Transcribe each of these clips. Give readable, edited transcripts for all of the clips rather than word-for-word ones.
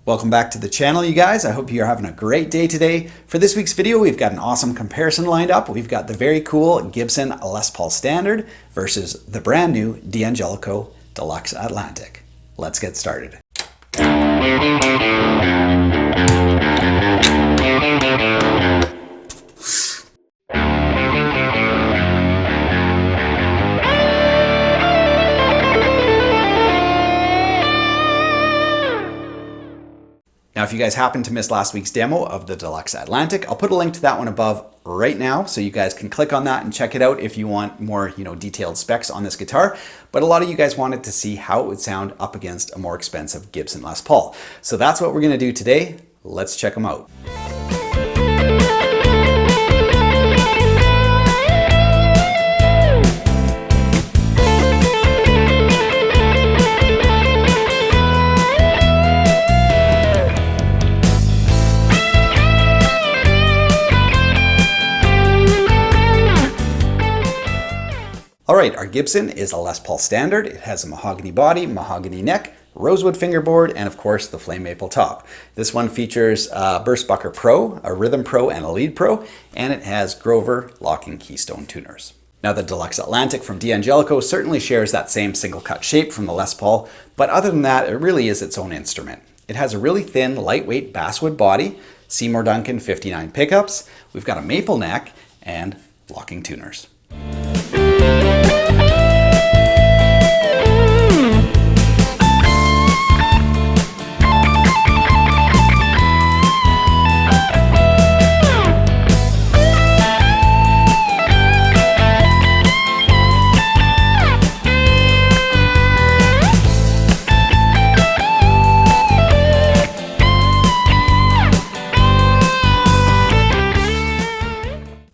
Welcome back to the channel, you guys. I hope you're having a great day today. For this week's video, we've got an awesome comparison lined up. We've got the very cool Gibson Les Paul Standard versus the brand new D'Angelico Deluxe Atlantic. Let's get started. Now, if you guys happen to miss last week's demo of the Deluxe Atlantic, I'll put a link to that one above right now, so you guys can click on that and check it out if you want more, detailed specs on this guitar. But a lot of you guys wanted to see how it would sound up against a more expensive Gibson Les Paul. So that's what we're going to do today. Let's check them out. All right, our Gibson is a Les Paul Standard. It has a mahogany body, mahogany neck, rosewood fingerboard, and of course the flame maple top. This one features a Burstbucker Pro, a Rhythm Pro, and a Lead Pro, and it has Grover locking keystone tuners. Now, the Deluxe Atlantic from D'Angelico certainly shares that same single cut shape from the Les Paul, but other than that, it really is its own instrument. It has a really thin, lightweight basswood body, Seymour Duncan 59 pickups, we've got a maple neck, and locking tuners.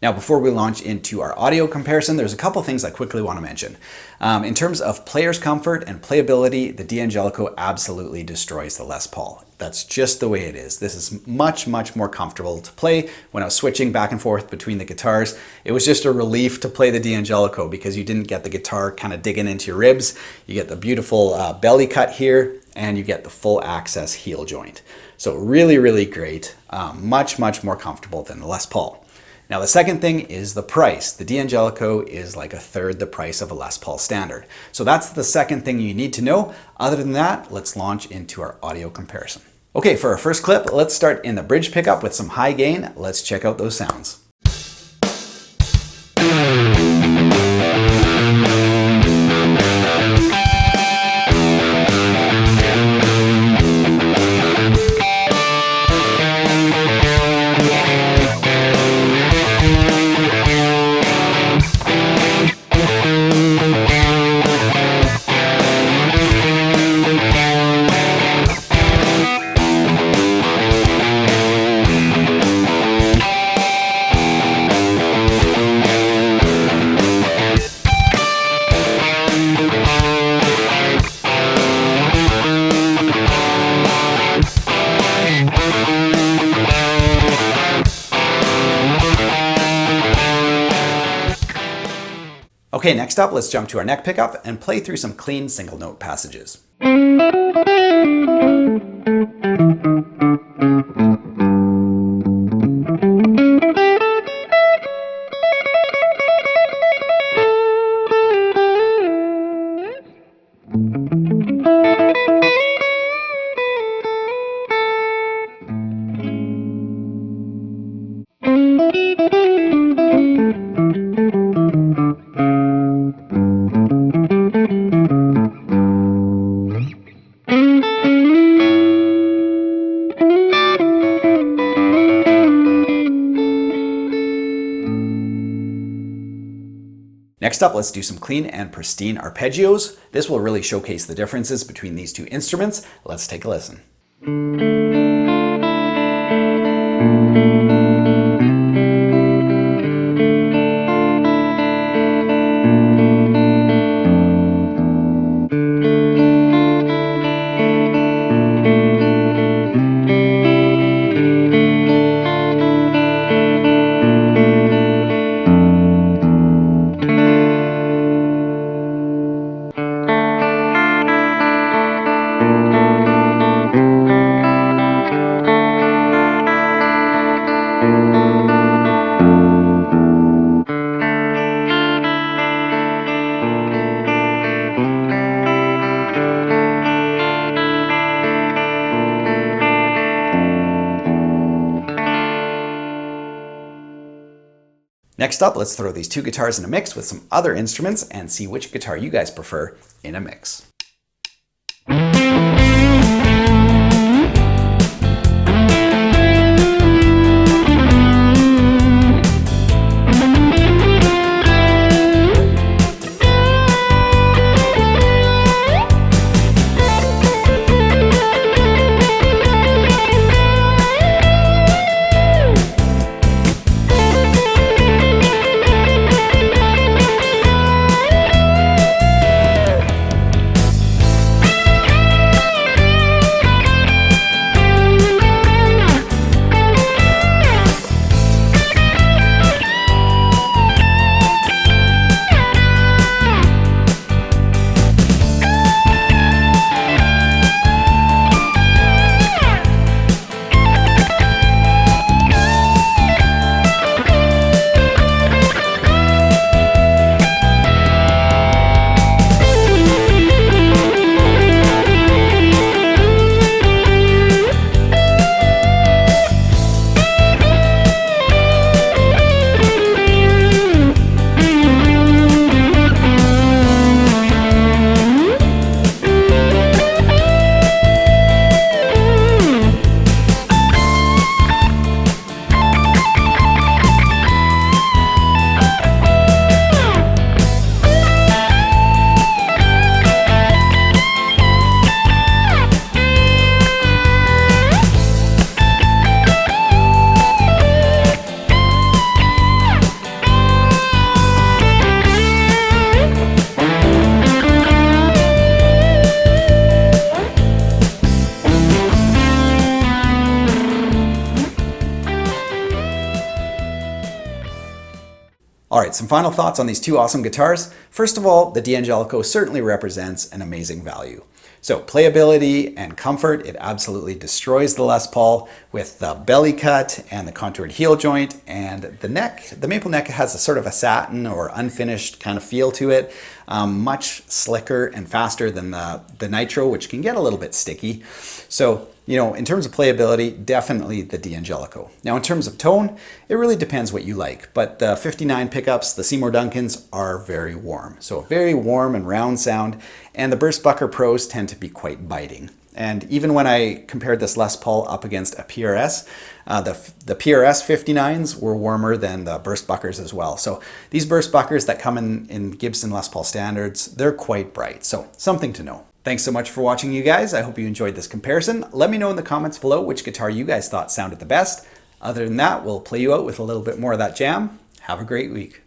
Now, before we launch into our audio comparison, there's a couple things I quickly want to mention. In terms of player's comfort and playability, the D'Angelico absolutely destroys the Les Paul. That's just the way it is. This is much more comfortable to play. When I was switching back and forth between the guitars, it was just a relief to play the D'Angelico because you didn't get the guitar kind of digging into your ribs. You get the beautiful belly cut here, and you get the full access heel joint. So really great, much more comfortable than the Les Paul. Now, the second thing is the price. The D'Angelico is like a third the price of a Les Paul Standard. So that's the second thing you need to know. Other than that, let's launch into our audio comparison. Okay, for our first clip, let's start in the bridge pickup with some high gain. Let's check out those sounds. Okay, next up, let's jump to our neck pickup and play through some clean single note passages. Next up, let's do some clean and pristine arpeggios. This will really showcase the differences between these two instruments. Let's take a listen. Next up, let's throw these two guitars in a mix with some other instruments and see which guitar you guys prefer in a mix. All right, some final thoughts on these two awesome guitars. First of all, the D'Angelico certainly represents an amazing value. So playability and comfort, it absolutely destroys the Les Paul with the belly cut and the contoured heel joint, and the neck. The maple neck has a sort of a satin or unfinished kind of feel to it, much slicker and faster than the Nitro, which can get a little bit sticky. So, you know, in terms of playability, definitely the D'Angelico. Now, in terms of tone, it really depends what you like, but the 59 pickups, the Seymour Duncans, are very warm. So very warm and round sound, and the Burstbucker Pros tend to be quite biting. And even when I compared this Les Paul up against a PRS, the PRS 59s were warmer than the Burstbuckers as well. So these Burstbuckers that come in Gibson Les Paul standards, they're quite bright. So something to know. Thanks so much for watching, you guys. I hope you enjoyed this comparison. Let me know in the comments below which guitar you guys thought sounded the best. Other than that, we'll play you out with a little bit more of that jam. Have a great week.